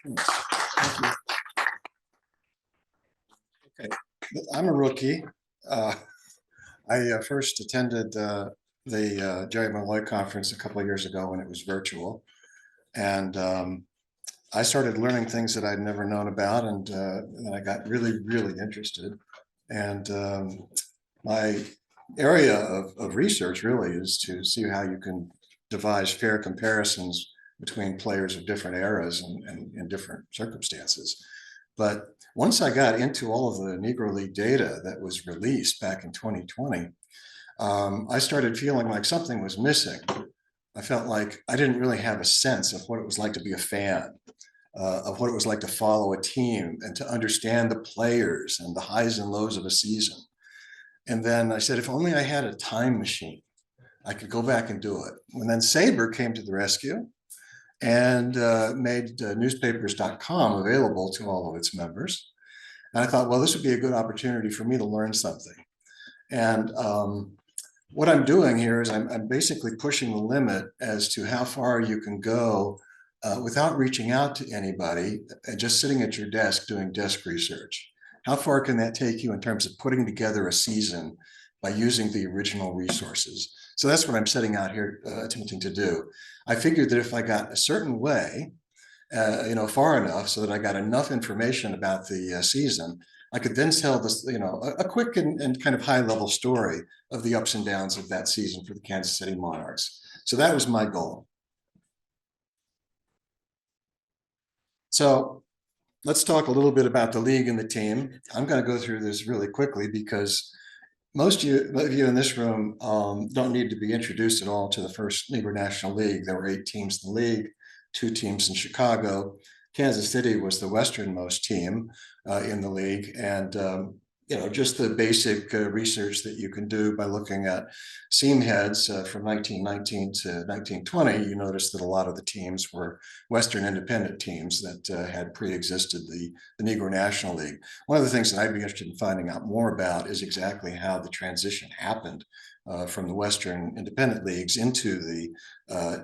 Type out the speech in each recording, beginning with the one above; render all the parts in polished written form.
Thank you. Okay, I'm a rookie. I first attended the Jerry Malloy conference a couple of years ago when it was virtual. And I started learning things that I'd never known about, and I got really, really interested. And my area of research really is to see how you can devise fair comparisons between players of different eras and in different circumstances. But once I got into all of the Negro League data that was released back in 2020, I started feeling like something was missing. I felt like I didn't really have a sense of what it was like to be a fan, of what it was like to follow a team and to understand the players and the highs and lows of a season. And then I said, if only I had a time machine, I could go back and do it. And then SABR came to the rescue and made newspapers.com available to all of its members. And I thought, well, this would be a good opportunity for me to learn something. And what I'm doing here is I'm basically pushing the limit as to how far you can go without reaching out to anybody and just sitting at your desk doing desk research. How far can that take you in terms of putting together a season by using the original resources? So that's what I'm setting out here attempting to do. I figured that if I got a certain way, far enough so that I got enough information about the season, I could then tell this, a quick and kind of high level story of the ups and downs of that season for the Kansas City Monarchs. So that was my goal. So let's talk a little bit about the league and the team. I'm going to go through this really quickly because most of you in this room don't need to be introduced at all to the first Negro National League. There were 8 teams in the league, 2 teams in Chicago. Kansas City was the westernmost team in the league. And, just the basic research that you can do by looking at seam heads from 1919 to 1920, you notice that a lot of the teams were Western independent teams that had pre-existed the Negro National League. One of the things that I'd be interested in finding out more about is exactly how the transition happened from the Western independent leagues into the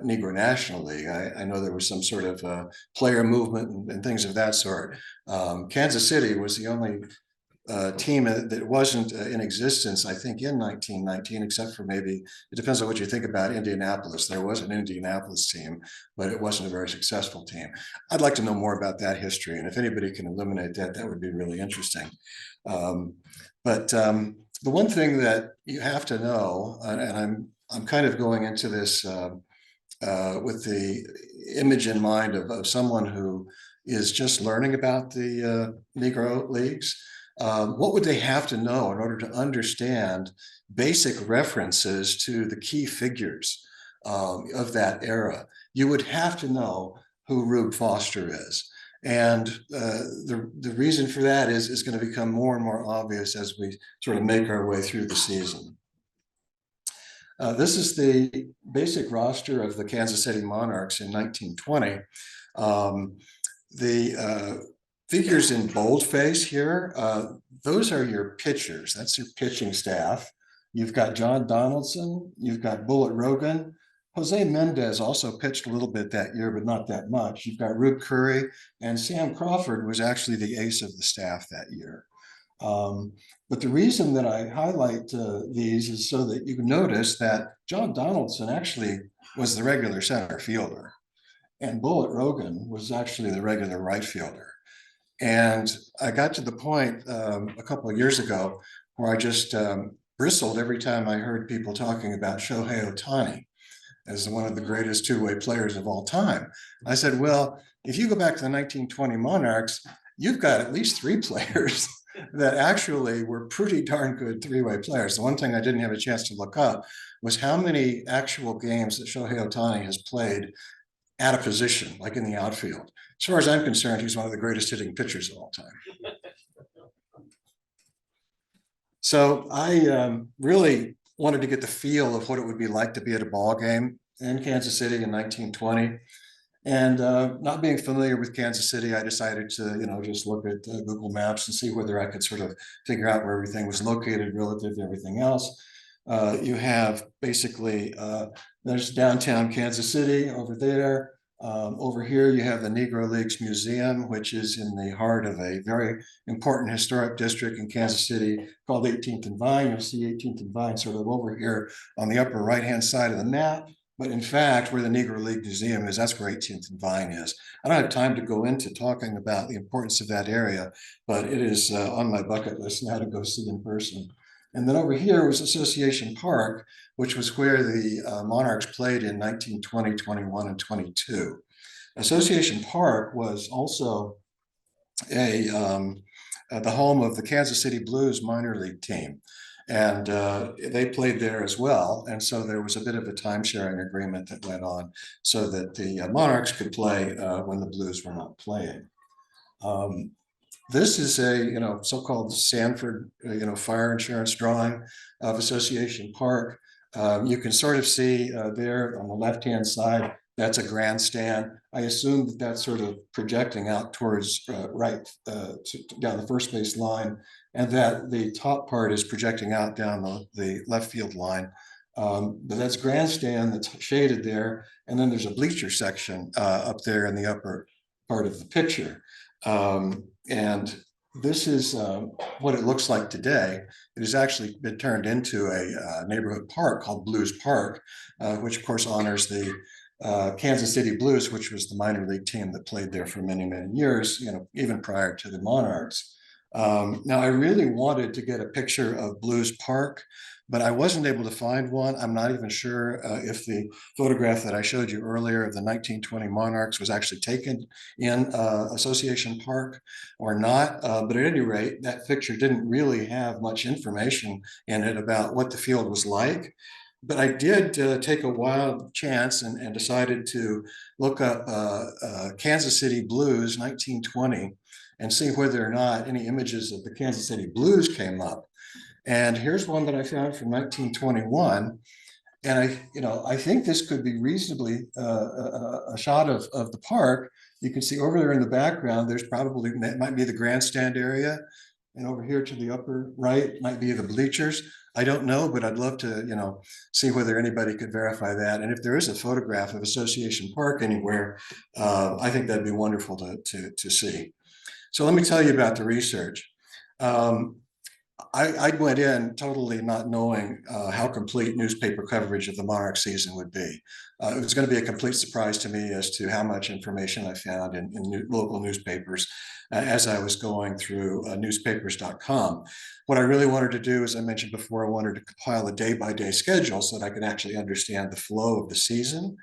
Negro National League. I know there was some sort of player movement and things of that sort. Kansas City was the only team that wasn't in existence, I think, in 1919, except for maybe, it depends on what you think about Indianapolis. There was an Indianapolis team, but it wasn't a very successful team. I'd like to know more about that history, and if anybody can illuminate that, that would be really interesting. But the one thing that you have to know, and I'm kind of going into this with the image in mind of someone who is just learning about the Negro leagues. What would they have to know in order to understand basic references to the key figures of that era? You would have to know who Rube Foster is. And the reason for that is going to become more and more obvious as we sort of make our way through the season. This is the basic roster of the Kansas City Monarchs in 1920. The figures in boldface here, those are your pitchers. That's your pitching staff. You've got John Donaldson, you've got Bullet Rogan. Jose Mendez also pitched a little bit that year, but not that much. You've got Rube Curry, and Sam Crawford was actually the ace of the staff that year. But the reason that I highlight these is so that you can notice that John Donaldson actually was the regular center fielder, and Bullet Rogan was actually the regular right fielder. And I got to the point a couple of years ago where I just bristled every time I heard people talking about Shohei Ohtani as one of the greatest two-way players of all time. I said, well, if you go back to the 1920 Monarchs, you've got at least 3 players that actually were pretty darn good 3-way players. The one thing I didn't have a chance to look up was how many actual games that Shohei Ohtani has played at a position, like in the outfield. As far as I'm concerned, he's one of the greatest hitting pitchers of all time. So I really wanted to get the feel of what it would be like to be at a ball game in Kansas City in 1920. And not being familiar with Kansas City, I decided to, just look at Google Maps and see whether I could sort of figure out where everything was located relative to everything else. You have basically, there's downtown Kansas City over there. Over here, you have the Negro Leagues Museum, which is in the heart of a very important historic district in Kansas City called 18th and Vine. You'll see 18th and Vine sort of over here on the upper right-hand side of the map. But in fact, where the Negro League Museum is, that's where 18th and Vine is. I don't have time to go into talking about the importance of that area, but it is on my bucket list now to go see in person. And then over here was Association Park, which was where the Monarchs played in 1920, 21, and 22. Association Park was also the home of the Kansas City Blues minor league team. And they played there as well. And so there was a bit of a time sharing agreement that went on so that the Monarchs could play when the Blues were not playing. This is a so-called Sanford fire insurance drawing of Association Park. You can sort of see there on the left-hand side, that's a grandstand. I assume that that's sort of projecting out towards right down the first base line, and that the top part is projecting out down the left field line. But that's grandstand that's shaded there, and then there's a bleacher section up there in the upper part of the picture. And this is what it looks like today. It has actually been turned into a neighborhood park called Blues Park, which of course honors the Kansas City Blues, which was the minor league team that played there for many, many years, even prior to the Monarchs. Now, I really wanted to get a picture of Blues Park, but I wasn't able to find one. I'm not even sure if the photograph that I showed you earlier of the 1920 Monarchs was actually taken in Association Park or not. But at any rate, that picture didn't really have much information in it about what the field was like. But I did take a wild chance and decided to look up Kansas City Blues 1920 and see whether or not any images of the Kansas City Blues came up. And here's one that I found from 1921. And I think this could be reasonably a shot of the park. You can see over there in the background, there's probably, that might be the grandstand area. And over here to the upper right might be the bleachers. I don't know, but I'd love to, see whether anybody could verify that. And if there is a photograph of Association Park anywhere, I think that'd be wonderful to see. So let me tell you about the research. I went in totally not knowing how complete newspaper coverage of the Monarch season would be. It was going to be a complete surprise to me as to how much information I found in local newspapers as I was going through newspapers.com. What I really wanted to do, as I mentioned before, I wanted to compile a day-by-day schedule so that I could actually understand the flow of the season.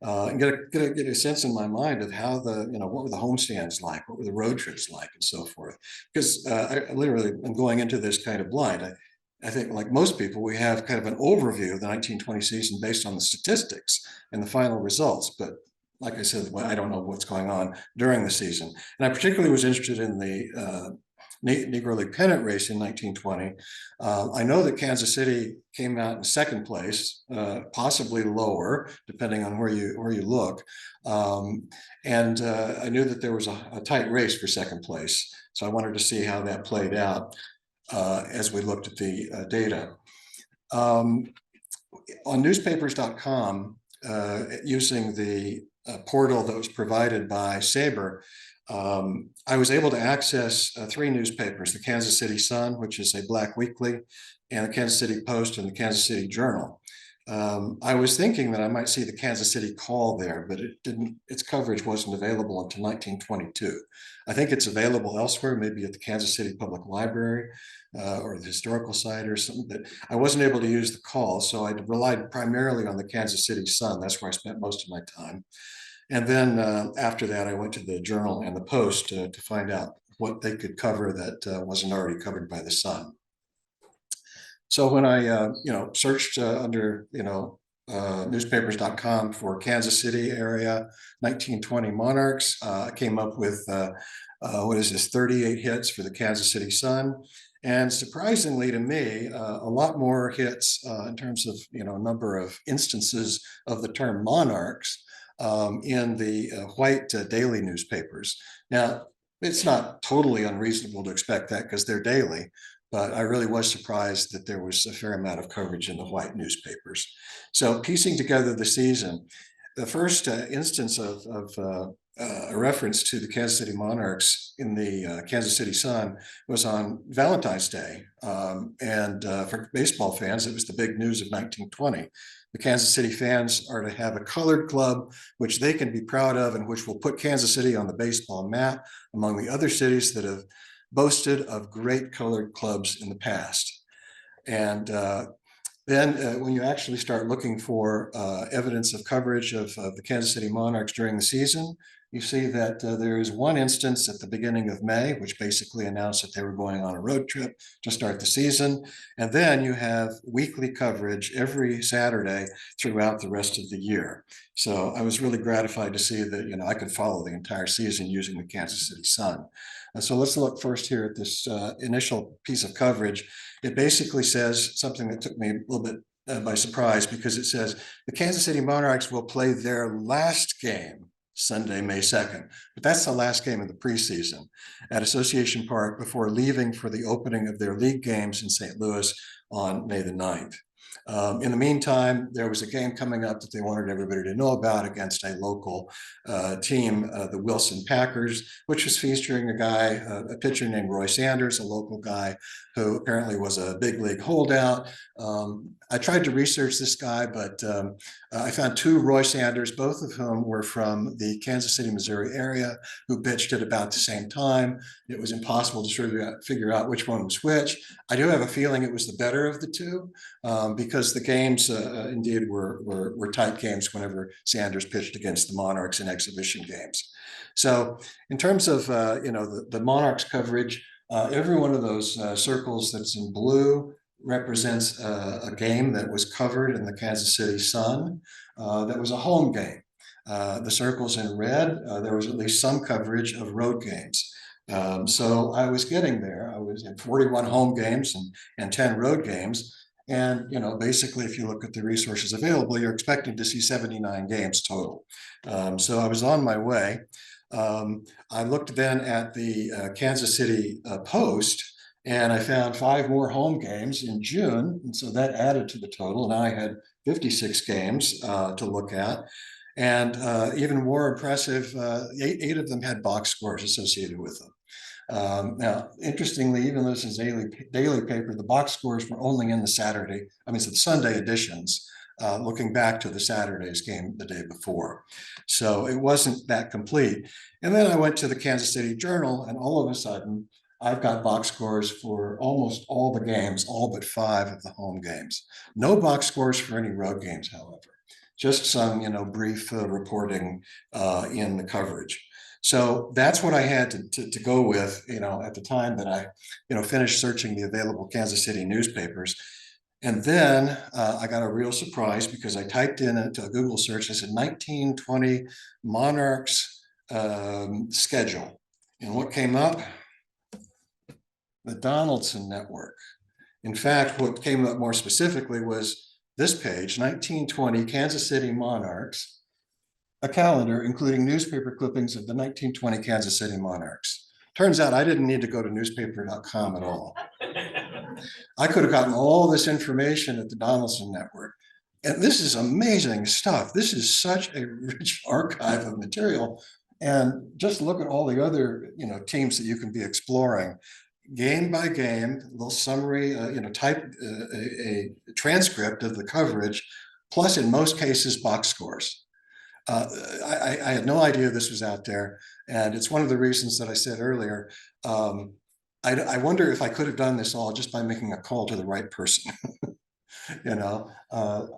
And get a sense in my mind of how what were the homestands like, what were the road trips like, and so forth. Because I literally am going into this kind of blind. I think, like most people, we have kind of an overview of the 1920 season based on the statistics and the final results. But like I said, I don't know what's going on during the season. And I particularly was interested in the Negro League pennant race in 1920. I know that Kansas City came out in second place, possibly lower, depending on where you look. And I knew that there was a tight race for second place. So I wanted to see how that played out as we looked at the data. On newspapers.com, using the portal that was provided by SABR, I was able to access three newspapers: the Kansas City Sun, which is a black weekly, and the Kansas City Post and the Kansas City Journal. I was thinking that I might see the Kansas City Call there, but it didn't. Its coverage wasn't available until 1922. I think it's available elsewhere, maybe at the Kansas City Public Library or the Historical Site or something. But I wasn't able to use the Call, so I relied primarily on the Kansas City Sun. That's where I spent most of my time. And then after that, I went to the Journal and the Post to find out what they could cover that wasn't already covered by the Sun. So when I, searched under, newspapers.com for Kansas City area 1920 Monarchs, I came up with, 38 hits for the Kansas City Sun. And surprisingly to me, a lot more hits in terms of, number of instances of the term Monarchs in the white daily newspapers. Now, it's not totally unreasonable to expect that because they're daily, but I really was surprised that there was a fair amount of coverage in the white newspapers. So piecing together the season, the first instance of a reference to the Kansas City Monarchs in the Kansas City Sun was on Valentine's Day. And for baseball fans, it was the big news of 1920. The Kansas City fans are to have a colored club, which they can be proud of and which will put Kansas City on the baseball map among the other cities that have boasted of great colored clubs in the past. And then when you actually start looking for evidence of coverage of the Kansas City Monarchs during the season, you see that there is one instance at the beginning of May, which basically announced that they were going on a road trip to start the season. And then you have weekly coverage every Saturday throughout the rest of the year. So I was really gratified to see that, you know, I could follow the entire season using the Kansas City Sun. So let's look first here at this initial piece of coverage. It basically says something that took me a little bit by surprise, because it says the Kansas City Monarchs will play their last game Sunday, May 2nd. But that's the last game of the preseason at Association Park before leaving for the opening of their league games in St. Louis on May the 9th. In the meantime, there was a game coming up that they wanted everybody to know about against a local team, the Wilson Packers, which was featuring a guy, a pitcher named Roy Sanders, a local guy who apparently was a big league holdout. I tried to research this guy, but I found two Roy Sanders, both of whom were from the Kansas City, Missouri area, who pitched at about the same time. It was impossible to figure out which one was which. I do have a feeling it was the better of the two, because the games indeed were tight games whenever Sanders pitched against the Monarchs in exhibition games. So in terms of the Monarchs coverage, every one of those circles that's in blue represents a game that was covered in the Kansas City Sun that was a home game. The circles in red, there was at least some coverage of road games. So I was getting there. I was in 41 home games and 10 road games. And, you know, basically, if you look at the resources available, you're expecting to see 79 games total. So I was on my way. I looked then at the Kansas City Post, and I found 5 more home games in June. And so that added to the total. Now I had 56 games to look at. And even more impressive, eight of them had box scores associated with them. Now, interestingly, even though this is daily paper, the box scores were only in the the Sunday editions, looking back to the Saturday's game the day before. So it wasn't that complete. And then I went to the Kansas City Journal, and all of a sudden, I've got box scores for almost all the games, all but 5 of the home games. No box scores for any road games, however. Just some, brief reporting in the coverage. So that's what I had to go with, at the time that I, finished searching the available Kansas City newspapers. And then I got a real surprise because I typed in into a Google search, I said 1920 Monarchs schedule. And what came up? The Donaldson Network. In fact, what came up more specifically was this page, 1920 Kansas City Monarchs, a calendar including newspaper clippings of the 1920 Kansas City Monarchs. Turns out I didn't need to go to newspaper.com at all. I could have gotten all this information at the Donaldson Network. And this is amazing stuff. This is such a rich archive of material. And just look at all the other, teams that you can be exploring. Game by game, a little summary, type a transcript of the coverage, plus in most cases, box scores. I had no idea this was out there. And it's one of the reasons that I said earlier, I wonder if I could have done this all just by making a call to the right person.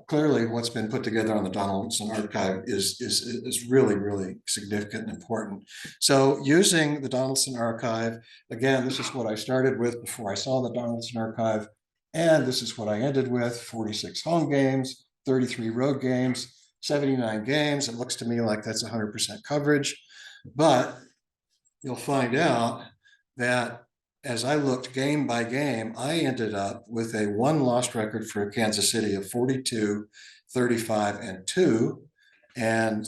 Clearly what's been put together on the Donaldson archive is really, really significant and important. So using the Donaldson archive, again, this is what I started with before I saw the Donaldson archive. And this is what I ended with: 46 home games, 33 road games, 79 games. It looks to me like that's 100% coverage, but you'll find out that as I looked game by game, I ended up with a 1 lost record for Kansas City of 42, 35, and 2. And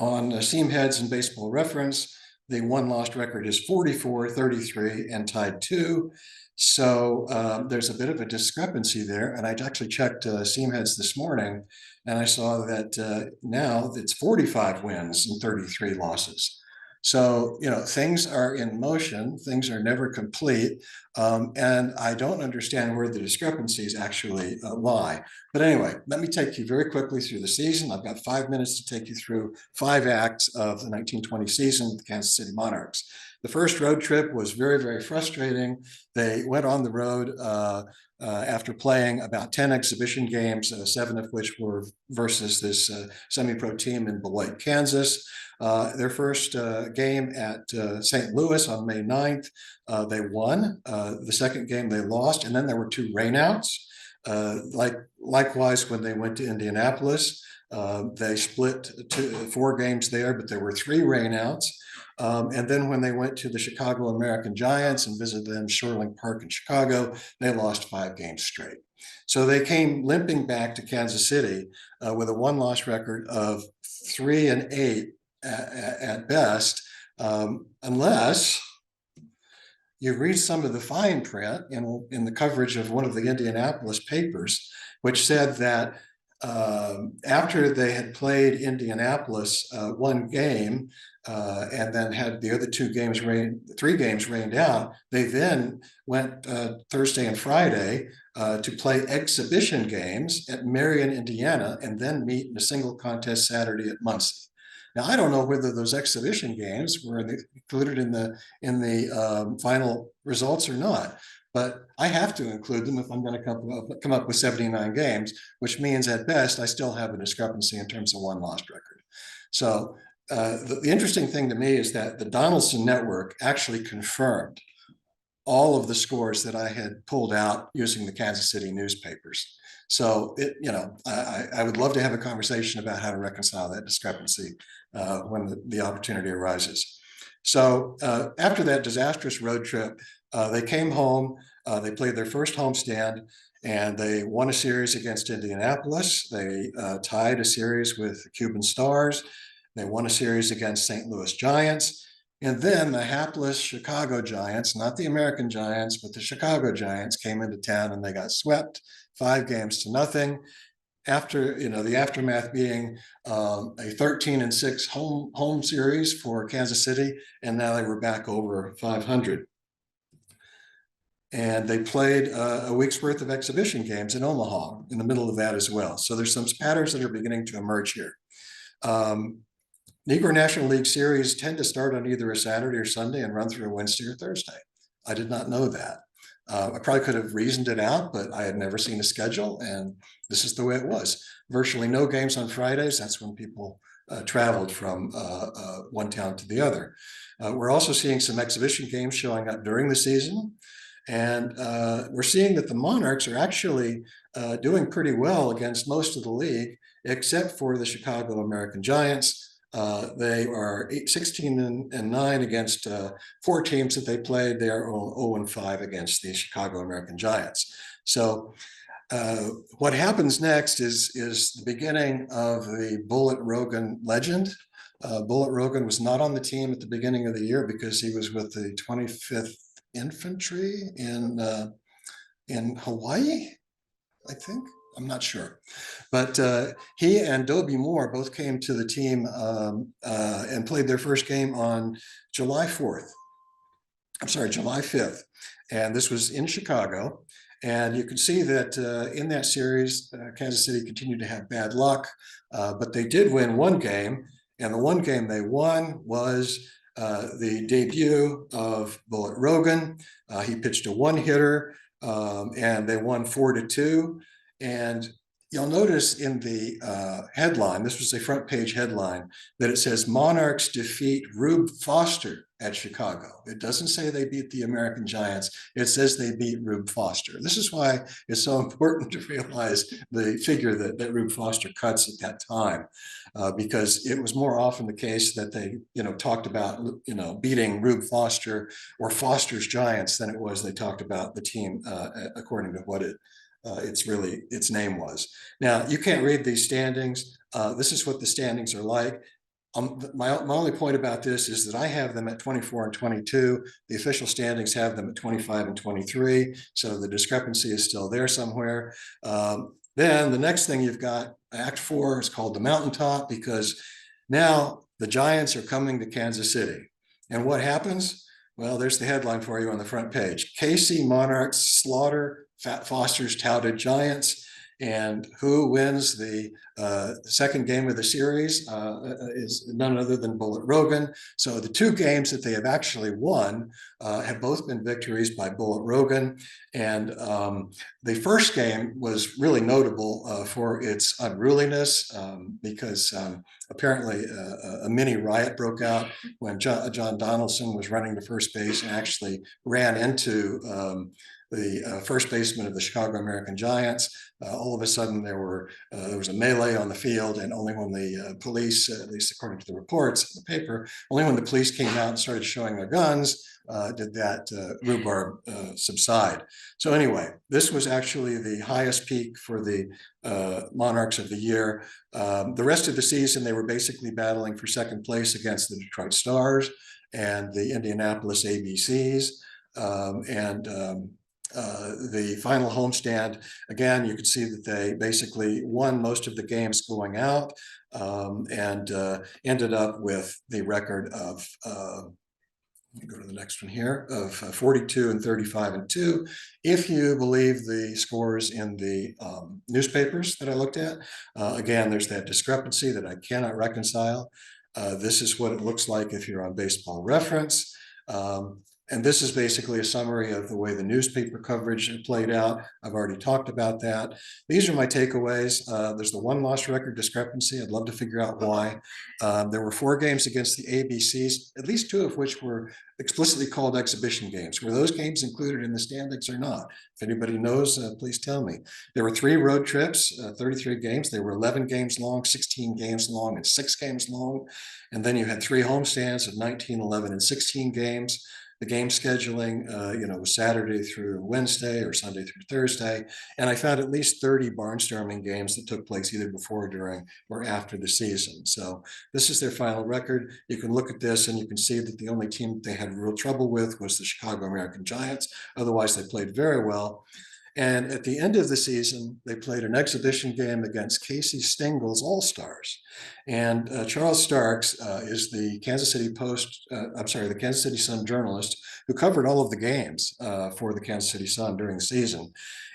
on Seam Heads and Baseball Reference, the one-loss record is 44-33 and tied 2. So there's a bit of a discrepancy there. And I actually checked Seam Heads this morning, and I saw that now it's 45 wins and 33 losses. So, things are in motion, things are never complete. And I don't understand where the discrepancies actually lie. But anyway, let me take you very quickly through the season. I've got 5 minutes to take you through 5 acts of the 1920 season with the Kansas City Monarchs. The first road trip was very, very frustrating. They went on the road after playing about 10 exhibition games, 7 of which were versus this semi-pro team in Beloit, Kansas. Their first game at St. Louis on May 9th, they won. The second game they lost, and then there were 2 rainouts. Likewise, when they went to Indianapolis, they split 4 games there, but there were 3 rainouts. And then when they went to the Chicago American Giants and visited them Shoreline Park in Chicago, they lost 5 games straight. So they came limping back to Kansas City with a one-loss record of 3-8 at best, unless you read some of the fine print in the coverage of one of the Indianapolis papers, which said that after they had played Indianapolis 1 game and then had the other 3 games rained out, they then went Thursday and Friday to play exhibition games at Marion, Indiana, and then meet in a single contest Saturday at Muncie. Now, I don't know whether those exhibition games were included in the final results or not, but I have to include them if I'm going to come up with 79 games, which means at best I still have a discrepancy in terms of one-loss record. So the interesting thing to me is that the Donaldson Network actually confirmed all of the scores that I had pulled out using the Kansas City newspapers. So I would love to have a conversation about how to reconcile that discrepancy when the opportunity arises. So after that disastrous road trip, they came home, they played their first homestand, and they won a series against Indianapolis. They tied a series with the Cuban Stars. They won a series against St. Louis Giants. And then the hapless Chicago Giants, not the American Giants, but the Chicago Giants came into town and they got swept 5-0. After, the aftermath being a 13-6 home series for Kansas City, and now they were back over 500. And they played a week's worth of exhibition games in Omaha in the middle of that as well. So there's some patterns that are beginning to emerge here. Negro National League series tend to start on either a Saturday or Sunday and run through a Wednesday or Thursday. I did not know that. I probably could have reasoned it out, but I had never seen a schedule, and this is the way it was. Virtually no games on Fridays. That's when people traveled from one town to the other. We're also seeing some exhibition games showing up during the season, and we're seeing that the Monarchs are actually doing pretty well against most of the league, except for the Chicago American Giants. They are 16-9 against 4 teams that they played. They are 0-5 against the Chicago American Giants. So what happens next is the beginning of the Bullet Rogan legend. Bullet Rogan was not on the team at the beginning of the year because he was with the 25th Infantry in Hawaii, I think. I'm not sure, but he and Dobie Moore both came to the team and played their first game on July 5th. And this was in Chicago. And you can see that in that series, Kansas City continued to have bad luck, but they did win 1 game. And the 1 game they won was the debut of Bullet Rogan. He pitched a 1-hitter and they won 4-2. And you'll notice in the headline, this was a front page headline, that it says Monarchs defeat Rube Foster at Chicago. It doesn't say they beat the American Giants. It says they beat Rube Foster. This is why it's so important to realize the figure that Rube Foster cuts at that time, because it was more often the case that they, talked about, beating Rube Foster or Foster's Giants than it was they talked about the team according to what its name was. Now, you can't read these standings. This is what the standings are like. my only point about this is that I have them at 24 and 22. The official standings have them at 25 and 23. So the discrepancy is still there somewhere. Then the next thing you've got, Act 4 is called the Mountaintop, because now the Giants are coming to Kansas City. And what happens? Well, there's the headline for you on the front page. KC Monarchs slaughter Foster's touted Giants. And who wins the second game of the series is none other than Bullet Rogan. So the two games that they have actually won have both been victories by Bullet Rogan. And the first game was really notable for its unruliness because apparently a mini riot broke out when John Donaldson was running to first base and actually ran into the first baseman of the Chicago American Giants. All of a sudden, there was a melee on the field, and only when the police, at least according to the reports in the paper, only when the police came out and started showing their guns did that rhubarb subside. So anyway, this was actually the highest peak for the Monarchs of the year. The rest of the season, they were basically battling for second place against the Detroit Stars and the Indianapolis ABCs. The final homestand, again, you could see that they basically won most of the games going out and ended up with the record of, go to the next one here, of 42 and 35 and 2. If you believe the scores in the newspapers that I looked at, again, there's that discrepancy that I cannot reconcile. This is what it looks like if you're on Baseball Reference. And this is basically a summary of the way the newspaper coverage played out. I've already talked about that. These are my takeaways. There's the one-loss record discrepancy. I'd love to figure out why. There were 4 games against the ABCs, at least 2 of which were explicitly called exhibition games. Were those games included in the standings or not? If anybody knows, please tell me. There were 3 road trips, 33 games. They were 11 games long, 16 games long, and 6 games long. And then you had 3 homestands of 19, 11, and 16 games. The game scheduling, was Saturday through Wednesday or Sunday through Thursday. And I found at least 30 barnstorming games that took place either before, during, or after the season. So this is their final record. You can look at this and you can see that the only team they had real trouble with was the Chicago American Giants. Otherwise, they played very well. And at the end of the season, they played an exhibition game against Casey Stengel's All-Stars. And Charles Starks is the Kansas City the Kansas City Sun journalist who covered all of the games for the Kansas City Sun during the season.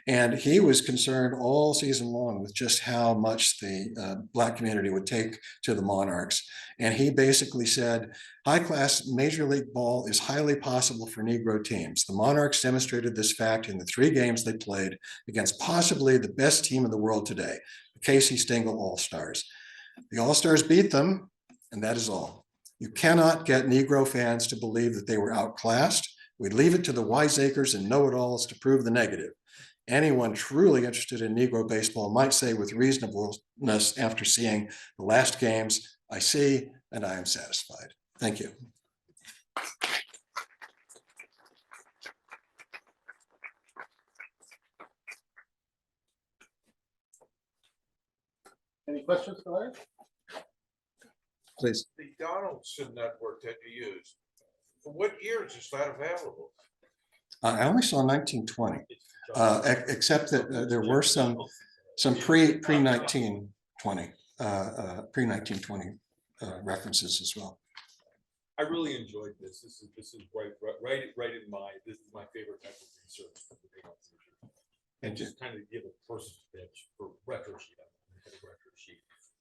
And he was concerned all season long with just how much the Black community would take to the Monarchs. And he basically said, high-class Major League ball is highly possible for Negro teams. The Monarchs demonstrated this fact in the 3 games they played against possibly the best team in the world today, the Casey Stengel All-Stars. The All-Stars beat them, and that is all. You cannot get Negro fans to believe that they were outclassed. We leave it to the wiseacres and know-it-alls to prove the negative. Anyone truly interested in Negro baseball might say with reasonableness after seeing the last games, I see and I am satisfied. Thank you. Any questions for Larry? Please. The Donaldson network that you use, for what years is that available? I only saw 1920, except that there were some pre-1920 references as well. I really enjoyed this. This is right in this is my favorite type of research. And just kind of give a personal pitch for retro sheet.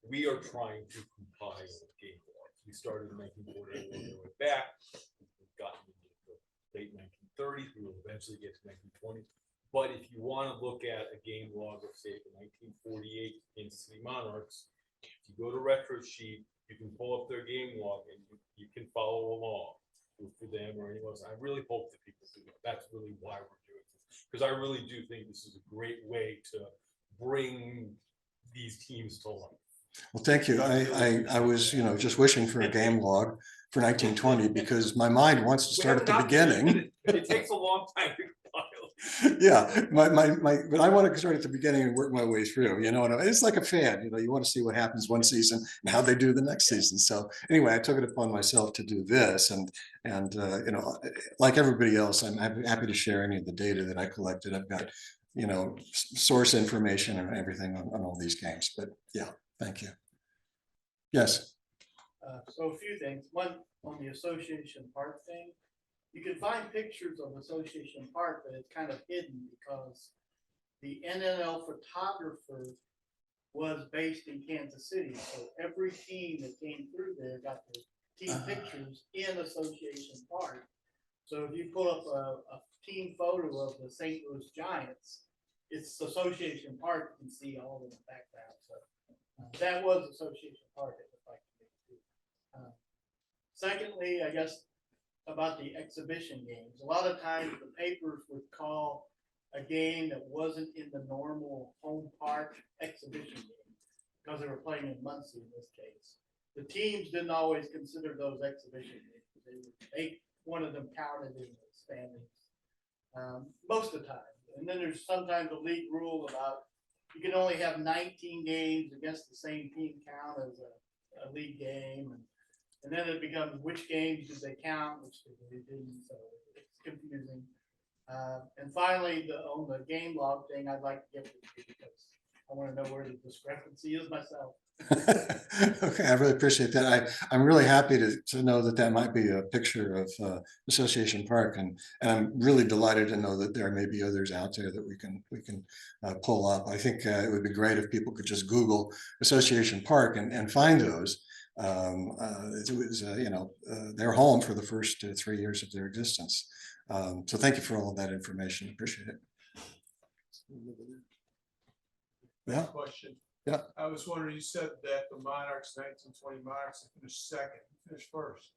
We are trying to compile game logs. We started in 1948 and we went back. We've gotten into the late 1930s. We will eventually get to 1920s. But if you want to look at a game log of, say, the 1948 Kansas City Monarchs, if you go to retro sheet, you can pull up their game log and you can follow along for them or anyone else. I really hope that people do that. That's really why we're doing this, because I really do think this is a great way to bring these teams to life. Well, thank you. I was, just wishing for a game log for 1920 because my mind wants to start at the beginning. It takes a long time to compile. Yeah, but I want to start at the beginning and work my way through, you know, and it's like a fan, you know, you want to see what happens one season and how they do the next season. So anyway, I took it upon myself to do this and you know, like everybody else, I'm happy to share any of the data that I collected. I've got, you know, source information and everything on all these games, but yeah, thank you. Yes. So a few things. One, on the Association Park thing, you can find pictures of Association Park, but it's kind of hidden because the NNL photographer was based in Kansas City. So every team that came through there got their team pictures in Association Park. So if you pull up a team photo of the St. Louis Giants, it's Association Park. You can see all of the background. So that was Association Park. Secondly, I guess about the exhibition games. A lot of times the papers would call a game that wasn't in the normal home park exhibition game because they were playing in Muncie in this case. The teams didn't always consider those exhibition games. They wanted them counted in the standings most of the time. And then there's sometimes a league rule about you can only have 19 games against the same team count as a league game. And then it becomes which games did they count, which they didn't, so it's confusing. And finally, on the game log thing, I'd like to get to you because I want to know where the discrepancy is myself. Okay, I really appreciate that. I'm really happy to know that that might be a picture of Association Park, and I'm really delighted to know that there may be others out there that we can pull up. I think it would be great if people could just Google Association Park and find those. It was, you know, their home for the first 3 years of their existence. So thank you for all of that information. Appreciate it. Yeah. Question. Yeah. I was wondering, you said that the Monarchs, 1920 Monarchs, finished second. Who finished first?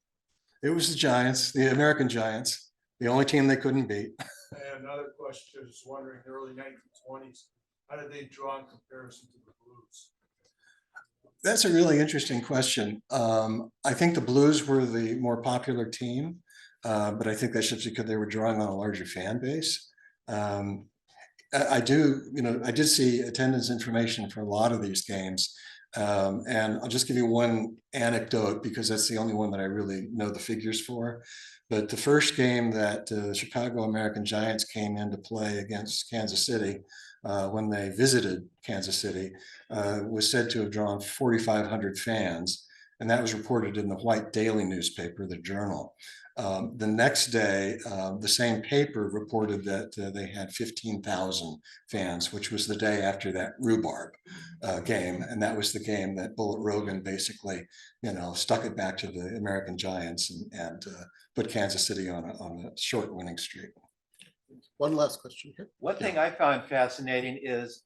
It was the Giants, the American Giants, the only team they couldn't beat. And another question, I was wondering, the early 1920s, how did they draw in comparison to the Blues? That's a really interesting question. I think the Blues were the more popular team, but I think that's just because they were drawing on a larger fan base. I do, you know, I did see attendance information for a lot of these games. And I'll just give you one anecdote because that's the only one that I really know the figures for. But the first game that the Chicago American Giants came in to play against Kansas City, when they visited Kansas City, was said to have drawn 4,500 fans. And that was reported in the White Daily newspaper, the Journal. The next day, the same paper reported that they had 15,000 fans, which was the day after that rhubarb game. And that was the game that Bullet Rogan basically, you know, stuck it back to the American Giants and put Kansas City on a short winning streak. One last question here. One thing I found fascinating is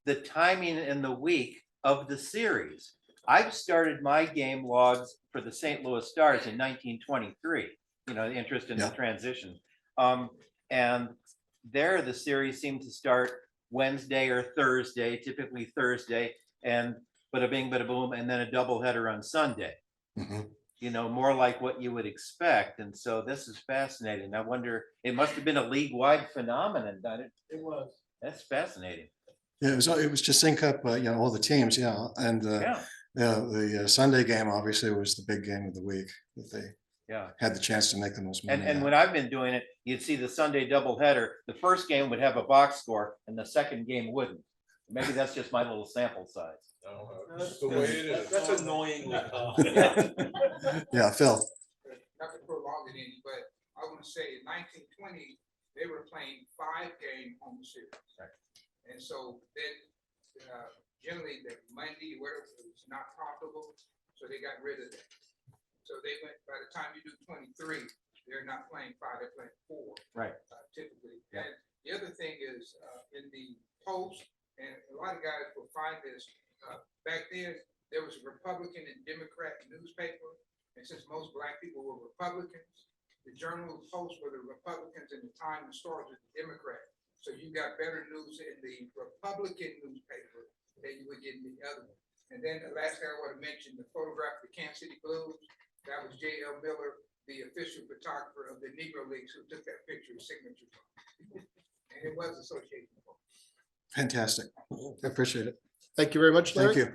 the timing in the week of the series. I've started my game logs for the St. Louis Stars in 1923, you know, the interest in the transition. And there the series seemed to start Wednesday or Thursday, typically Thursday, and bada bing, bada boom, and then a doubleheader on Sunday. Mm-hmm. You know, more like what you would expect. And so this is fascinating. I wonder, it must have been a league-wide phenomenon, didn't it? It was. That's fascinating. Yeah, it was to sync up, you know, all the teams, yeah, and the Sunday game obviously was the big game of the week that they had the chance to make the most money. And when I've been doing it, you'd see the Sunday doubleheader. The first game would have a box score, and the second game wouldn't. Maybe that's just my little sample size. No, that's the way it is. That's annoyingly Yeah, Phil. Not to prolong it any, but I want to say in 1920, they were playing 5-game home series. Right. And so then generally the Monday, whatever, it was not profitable, so they got rid of that. So they went, by the time you do 23, they're not playing 5, they're playing 4. Right. Typically. Yeah. And the other thing is in the Post, and a lot of guys will find this, back then, there was a Republican and Democrat newspaper. And since most Black people were Republicans, the Journal Post were the Republicans and the Time and Star was the Democrat. So you got better news in the Republican newspaper than you would get in the other one. And then the last thing I want to mention, the photograph of the Kansas City Blues, that was J.L. Miller, the official photographer of the Negro Leagues, who took that picture of signature. And it was association. Fantastic. I appreciate it. Thank you very much, Larry. Thank you.